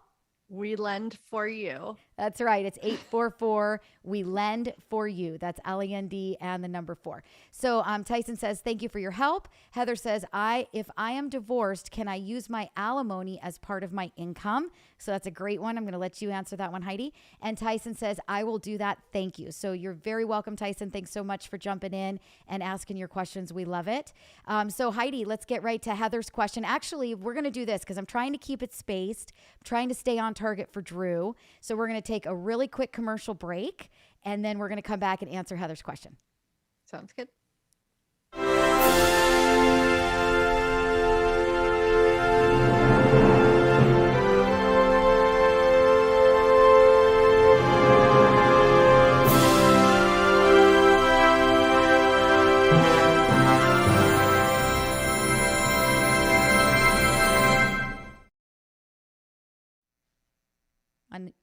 We lend for you. That's right. It's 844 we lend for you. That's LEND and the number 4. So Tyson says, thank you for your help. Heather says, if I am divorced, can I use my alimony as part of my income? So that's a great one. I'm going to let you answer that one, Heidi. And Tyson says, I will do that. Thank you. So you're very welcome, Tyson. Thanks so much for jumping in and asking your questions. We love it. So Heidi, let's get right to Heather's question. Actually, we're going to do this because I'm trying to keep it spaced. I'm trying to stay on target for Drew. So we're going to take a really quick commercial break and then we're going to come back and answer Heather's question. Sounds good.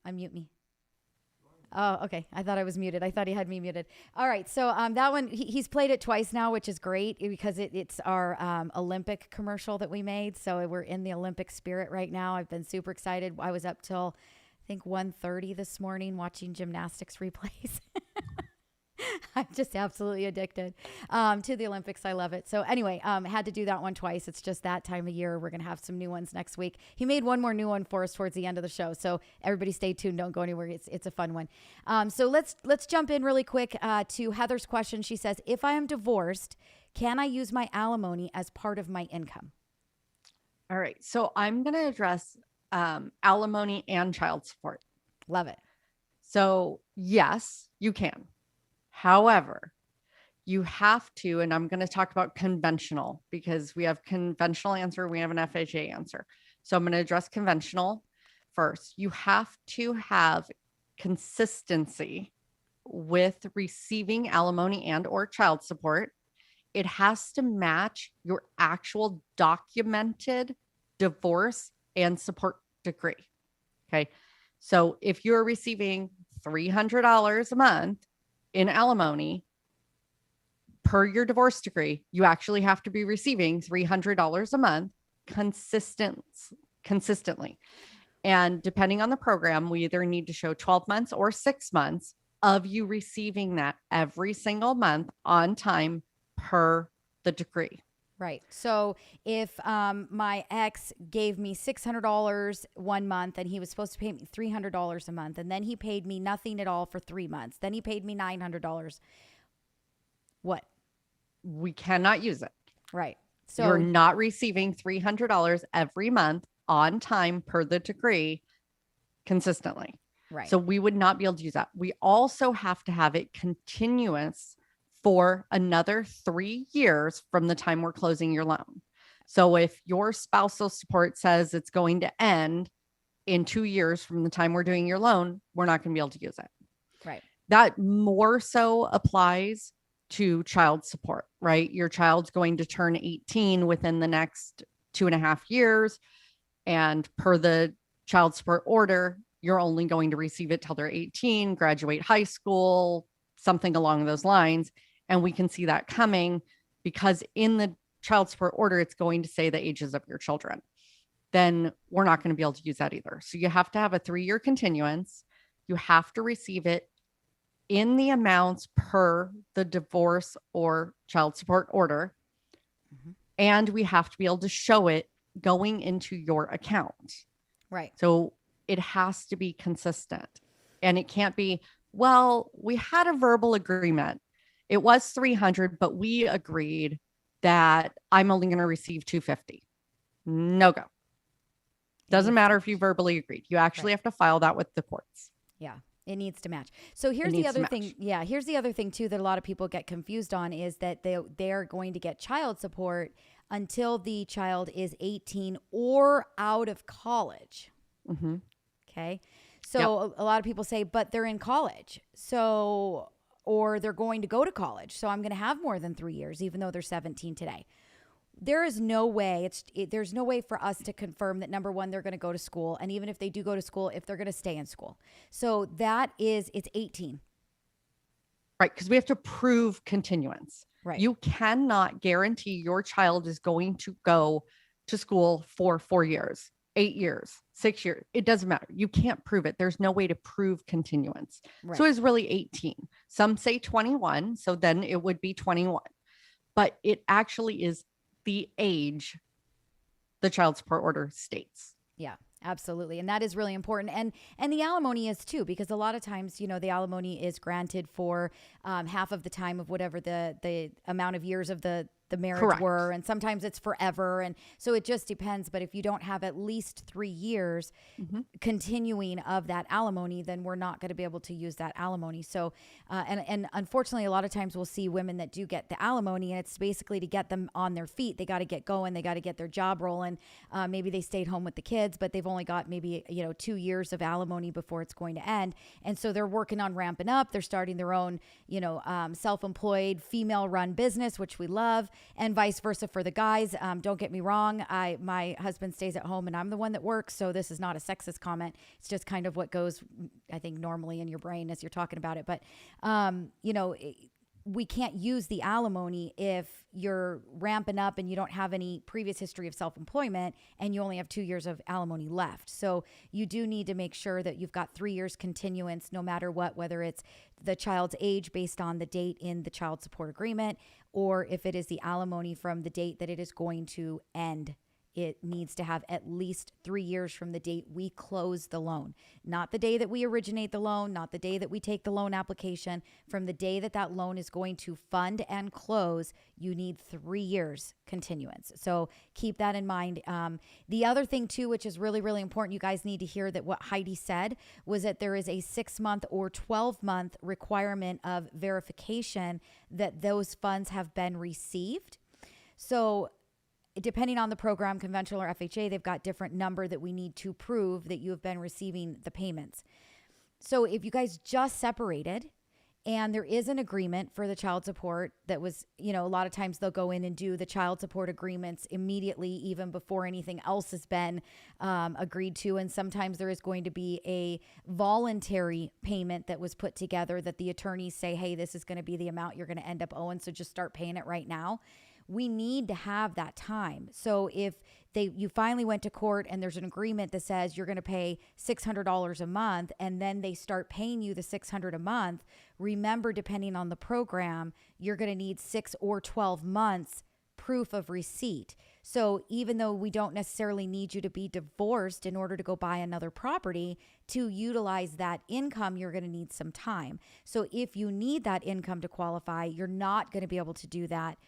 Unmute me. Oh, okay. I thought I was muted. I thought he had me muted. All right. So that one, he's played it twice now, which is great because it's our Olympic commercial that we made. So we're in the Olympic spirit right now. I've been super excited. I was up till, I think, 1:30 this morning watching gymnastics replays. I'm just absolutely addicted to the Olympics. I love it. So anyway, had to do that one twice. It's just that time of year. We're going to have some new ones next week. He made one more new one for us towards the end of the show. So everybody stay tuned. Don't go anywhere. It's a fun one. So let's jump in really quick to Heather's question. She says, if I am divorced, can I use my alimony as part of my income? All right. So I'm going to address alimony and child support. Love it. So yes, you can. However, you have to, and I'm going to talk about conventional because we have conventional answer. We have an FHA answer. So I'm going to address conventional first. You have to have consistency with receiving alimony and or child support. It has to match your actual documented divorce and support decree. Okay. So if you're receiving $300 a month in alimony per your divorce decree, you actually have to be receiving $300 a month consistently. And depending on the program, we either need to show 12 months or 6 months of you receiving that every single month on time per the decree. Right. So if my ex gave me $600 one month and he was supposed to pay me $300 a month, and then he paid me nothing at all for 3 months, then he paid me $900. What? We cannot use it. Right. So you're not receiving $300 every month on time per the decree consistently. Right. So we would not be able to use that. We also have to have it continuous for another 3 years from the time we're closing your loan. So if your spousal support says it's going to end in 2 years from the time we're doing your loan, we're not going to be able to use it. Right. That more so applies to child support, right? Your child's going to turn 18 within the next 2.5 years. And per the child support order, you're only going to receive it till they're 18, graduate high school, something along those lines. And we can see that coming because in the child support order, it's going to say the ages of your children. Then we're not going to be able to use that either. So you have to have a 3-year continuance. You have to receive it in the amounts per the divorce or child support order. Mm-hmm. And we have to be able to show it going into your account. Right. So it has to be consistent. And it can't be, well, we had a verbal agreement. It was 300, but we agreed that I'm only going to receive 250. No go. Doesn't matter if you verbally agreed. You actually have to file that with the courts. Yeah. It needs to match. So here's the other thing. Yeah. Here's the other thing too, that a lot of people get confused on is that they're going to get child support until the child is 18 or out of college. Mm-hmm. Okay. So a lot of people say, but they're in college. So, or they're going to go to college. So I'm going to have more than 3 years, even though they're 17 today. There is no way there's no way for us to confirm that, number one, they're going to go to school. And even if they do go to school, if they're going to stay in school. So it's 18. Right. Because we have to prove continuance. Right. You cannot guarantee your child is going to go to school for 4 years, 8 years, 6 years. It doesn't matter. You can't prove it. There's no way to prove continuance. Right. So it's really 18. Some say 21. So then it would be 21. But it actually is the age the child support order states. Yeah, absolutely. And that is really important. And the alimony is too, because a lot of times, the alimony is granted for half of the time of whatever the amount of years of the marriage Correct. were. And sometimes it's forever. And so it just depends. But if you don't have at least 3 years continuing of that alimony, then we're not going to be able to use that alimony. So, and unfortunately, a lot of times we'll see women that do get the alimony, and it's basically to get them on their feet. They got to get going. They got to get their job rolling. Maybe they stayed home with the kids, but they've only got maybe, 2 years of alimony before it's going to end. And so they're working on ramping up. They're starting their own, self-employed female run business, which we love. And vice versa for the guys. Don't get me wrong. My husband stays at home and I'm the one that works. So this is not a sexist comment. It's just kind of what goes, I think, normally in your brain as you're talking about it. But, we can't use the alimony if you're ramping up and you don't have any previous history of self-employment and you only have 2 years of alimony left. So you do need to make sure that you've got 3 years continuance, no matter what, whether it's the child's age based on the date in the child support agreement, or if it is the alimony from the date that it is going to end. It needs to have at least 3 years from the date we close the loan, not the day that we originate the loan, not the day that we take the loan application. From the day that loan is going to fund and close, you need 3 years continuance. So keep that in mind. The other thing too, which is really, really important, you guys need to hear that what Heidi said was that there is a 6-month or 12-month requirement of verification that those funds have been received. So depending on the program, conventional or FHA, they've got different number that we need to prove that you have been receiving the payments. So if you guys just separated And there is an agreement for the child support that was, a lot of times they'll go in and do the child support agreements immediately, even before anything else has been agreed to. And sometimes there is going to be a voluntary payment that was put together that the attorneys say, hey, this is going to be the amount you're going to end up owing, so just start paying it right now. We need to have that time. So if you finally went to court and there's an agreement that says you're going to pay $600 a month, and then they start paying you the $600 a month, remember, depending on the program, you're going to need 6 or 12 months proof of receipt. So even though we don't necessarily need you to be divorced in order to go buy another property, to utilize that income, you're going to need some time. So if you need that income to qualify, you're not going to be able to do that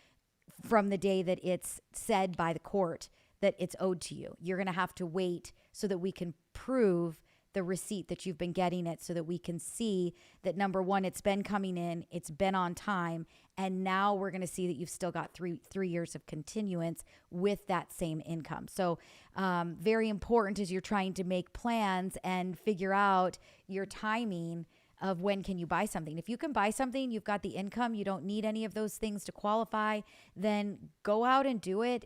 from the day that it's said by the court that it's owed to you. You're going to have to wait so that we can prove the receipt that you've been getting it, so that we can see that, number one, it's been coming in, it's been on time, and now we're going to see that you've still got three years of continuance with that same income. So very important as you're trying to make plans and figure out your timing of when can you buy something. If you can buy something, you've got the income, you don't need any of those things to qualify, then go out and do it.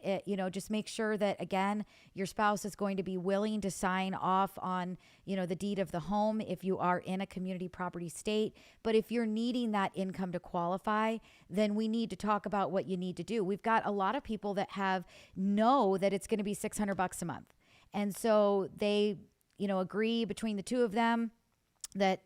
Just make sure that, again, your spouse is going to be willing to sign off on, the deed of the home if you are in a community property state. But if you're needing that income to qualify, then we need to talk about what you need to do. We've got a lot of people that know that it's going to be $600 a month. And so they, agree between the two of them that,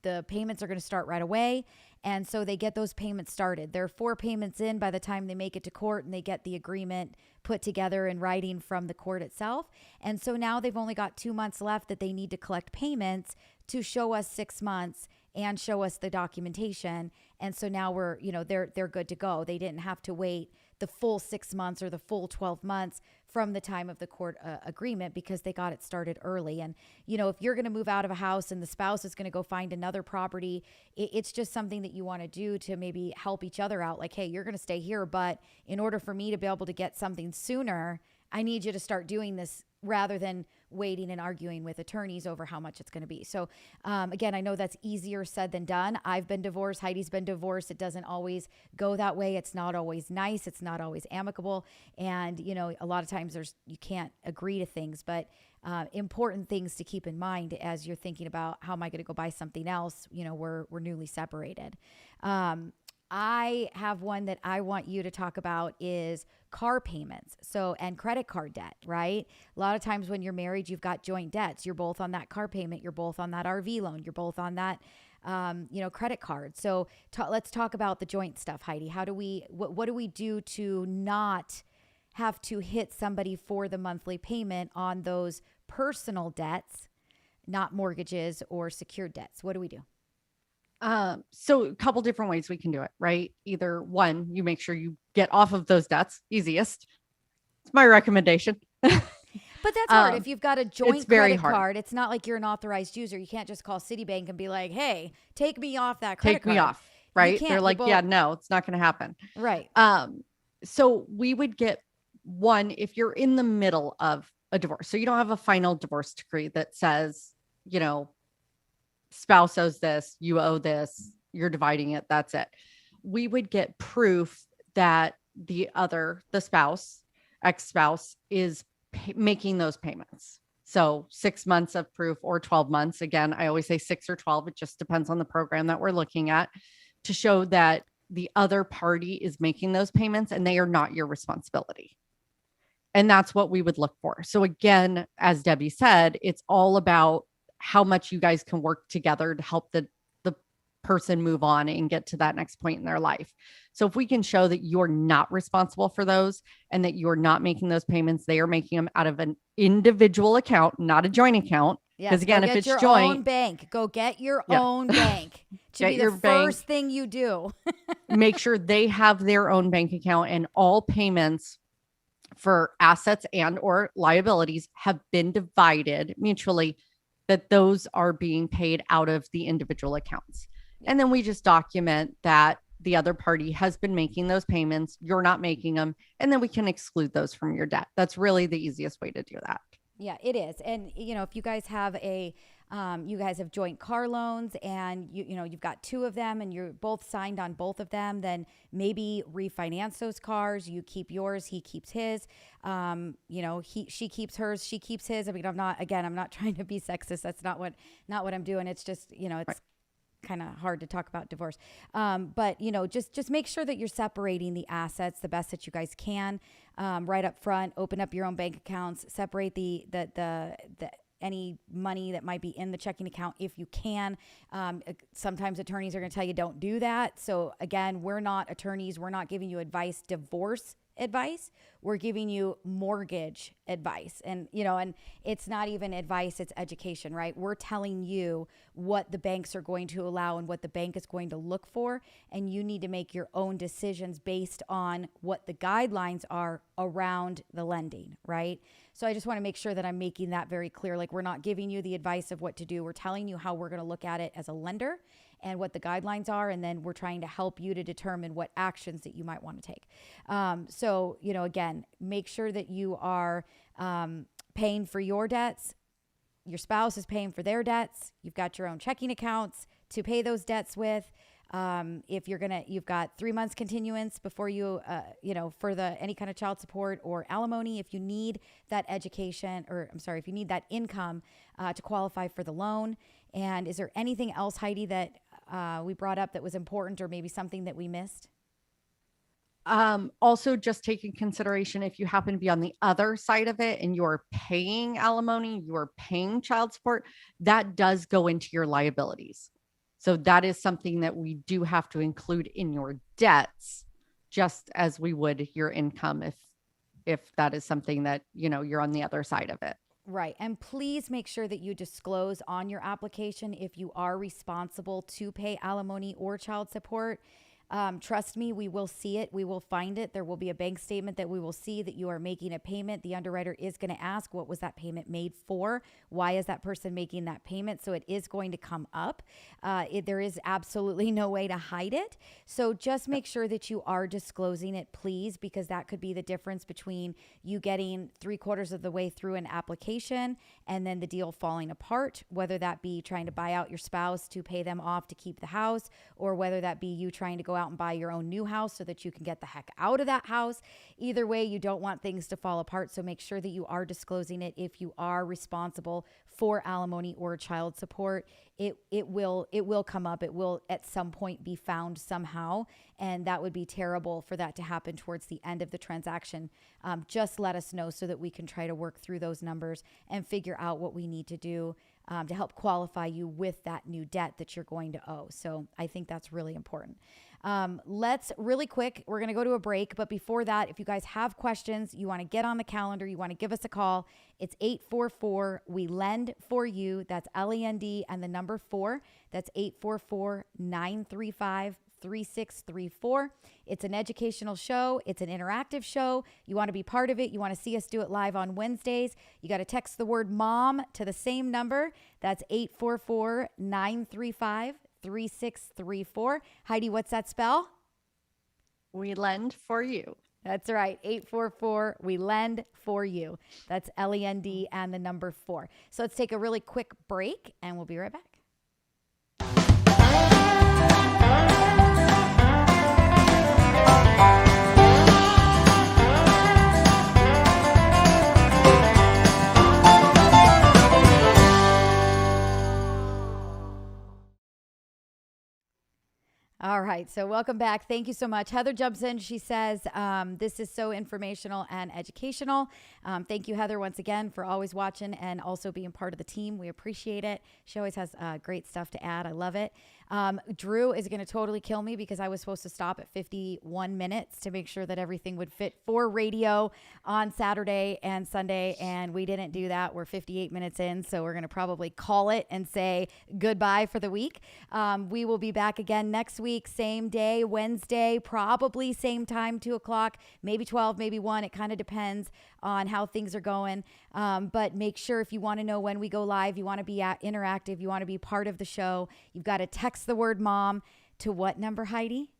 the payments are going to start right away. And so they get those payments started. There are 4 payments in by the time they make it to court and they get the agreement put together in writing from the court itself. And so now they've only got 2 months left that they need to collect payments to show us 6 months and show us the documentation. And so now we're, they're good to go. They didn't have to wait the full 6 months or the full 12 months from the time of the court agreement, because they got it started early. And, if you're going to move out of a house and the spouse is going to go find another property, it's just something that you want to do to maybe help each other out. Like, hey, you're going to stay here, but in order for me to be able to get something sooner, I need you to start doing this, rather than waiting and arguing with attorneys over how much it's going to be. So again, I know that's easier said than done. I've been divorced. Heidi's been divorced. It doesn't always go that way. It's not always nice. It's not always amicable. And, a lot of times you can't agree to things, but important things to keep in mind as you're thinking about, how am I going to go buy something else? We're newly separated. I have one that I want you to talk about is car payments. And credit card debt, right? A lot of times when you're married, you've got joint debts. You're both on that car payment. You're both on that RV loan. You're both on that, credit card. So let's talk about the joint stuff, Heidi. What do we do to not have to hit somebody for the monthly payment on those personal debts, not mortgages or secured debts? What do we do? So a couple different ways we can do it, right? Either one, you make sure you get off of those debts, easiest. It's my recommendation. But that's hard. If you've got a joint credit card, it's not like you're an authorized user. You can't just call Citibank and be like, hey, take me off that credit card. Take me off, right? They're like, yeah, no, it's not going to happen. Right. So we would get one, if you're in the middle of a divorce, so you don't have a final divorce decree that says, spouse owes this, you owe this, you're dividing it, that's it. We would get proof that the spouse, ex-spouse, is making those payments. So 6 months of proof or 12 months. Again, I always say 6 or 12. It just depends on the program that we're looking at, to show that the other party is making those payments and they are not your responsibility. And that's what we would look for. So again, as Debbie said, it's all about how much you guys can work together to help the person move on and get to that next point in their life. So if we can show that you're not responsible for those and that you're not making those payments, they are making them out of an individual account, not a joint account. Because again, if it's joint, own bank, go get your own bank. Should be the first thing you do. Make sure they have their own bank account, and all payments for assets and or liabilities have been divided mutually, that those are being paid out of the individual accounts. And then we just document that the other party has been making those payments, you're not making them, and then we can exclude those from your debt. That's really the easiest way to do that. Yeah, it is. And, if you guys have a You guys have joint car loans and you've got two of them and you're both signed on both of them, then maybe refinance those cars. You keep yours, he keeps his. She keeps hers, she keeps his. I mean, I'm not trying to be sexist. That's not what I'm doing. It's just, it's kind of hard to talk about divorce. But just make sure that you're separating the assets the best that you guys can, right up front. Open up your own bank accounts, separate the any money that might be in the checking account if you can. Sometimes attorneys are going to tell you don't do that. So again, we're not attorneys. We're not giving you divorce advice. We're giving you mortgage advice. And it's not even advice, it's education, right? We're telling you what the banks are going to allow and what the bank is going to look for. And you need to make your own decisions based on what the guidelines are around the lending, right? So I just want to make sure that I'm making that very clear. Like, we're not giving you the advice of what to do. We're telling you how we're going to look at it as a lender and what the guidelines are. And then we're trying to help you to determine what actions that you might want to take. So, again, make sure that you are paying for your debts. Your spouse is paying for their debts. You've got your own checking accounts to pay those debts with. If you've got 3 months continuance before you, for any kind of child support or alimony, if you need that if you need that income to qualify for the loan. And is there anything else, Heidi, that we brought up that was important or maybe something that we missed? Also, just take in consideration if you happen to be on the other side of it and you're paying alimony, you're paying child support, that does go into your liabilities. So that is something that we do have to include in your debts, just as we would your income if that is something that, you're on the other side of it. Right. And please make sure that you disclose on your application if you are responsible to pay alimony or child support. Trust me, we will see it. We will find it. There will be a bank statement that we will see that you are making a payment. The underwriter is going to ask, what was that payment made for? Why is that person making that payment? So it is going to come up. There is absolutely no way to hide it. So just make sure that you are disclosing it, please, because that could be the difference between you getting 3/4 of the way through an application and then the deal falling apart, whether that be trying to buy out your spouse to pay them off to keep the house, or whether that be you trying to go out and buy your own new house so that you can get the heck out of that house. Either way, you don't want things to fall apart. So make sure that you are disclosing it if you are responsible for alimony or child support. It will come up. It will at some point be found somehow. And that would be terrible for that to happen towards the end of the transaction. Just let us know so that we can try to work through those numbers and figure out what we need to do to help qualify you with that new debt that you're going to owe. So I think that's really important. Let's really quick, we're going to go to a break. But before that, if you guys have questions, you want to get on the calendar, you want to give us a call, it's 844 We Lend For You. That's LEND and the number 4. That's 844-935-3634. It's an educational show. It's an interactive show. You want to be part of it. You want to see us do it live on Wednesdays. You got to text the word mom to the same number. That's 844-935-3634. Heidi, what's that spell? We lend for you. That's right. 844 We Lend For You. That's LEND and the number 4. So let's take a really quick break and we'll be right back. All right. So welcome back. Thank you so much. Heather jumps in. She says, this is so informational and educational. Thank you, Heather, once again, for always watching and also being part of the team. We appreciate it. She always has great stuff to add. I love it. Drew is going to totally kill me because I was supposed to stop at 51 minutes to make sure that everything would fit for radio on Saturday and Sunday. And we didn't do that. We're 58 minutes in. So we're going to probably call it and say goodbye for the week. We will be back again next week, same day, Wednesday, probably same time, 2:00, maybe 12, maybe 1. It kind of depends on how things are going. But make sure if you want to know when we go live, you want to be interactive, you want to be part of the show, you've got to text the word mom to what number, Heidi?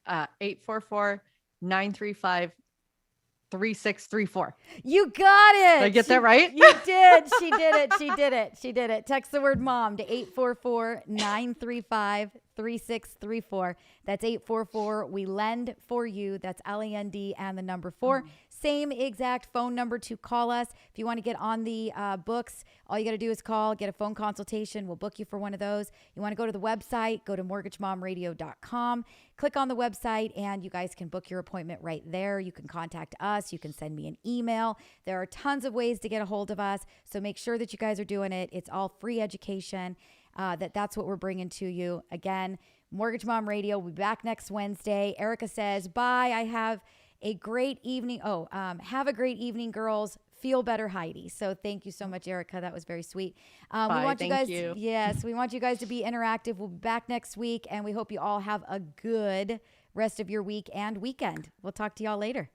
844-935-3634. 3634. You got it. Did I get that right? You did. She did it. She did it. She did it. Text the word mom to 844-935-3634. That's 844. We lend for you. That's LEND and the number 4. Same exact phone number to call us. If you want to get on the books, all you got to do is call, get a phone consultation. We'll book you for one of those. You want to go to the website, go to mortgagemomradio.com. Click on the website and you guys can book your appointment right there. You can contact us. You can send me an email. There are tons of ways to get a hold of us. So make sure that you guys are doing it. It's all free education. That's what we're bringing to you. Again, Mortgage Mom Radio. We'll be back next Wednesday. Erica says, bye. I have a great evening. Have a great evening, girls. Feel better, Heidi. So thank you so much, Erica. That was very sweet. We want you guys. Yes, we want you guys to be interactive. We'll be back next week, and we hope you all have a good rest of your week and weekend. We'll talk to y'all later.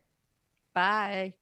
Bye.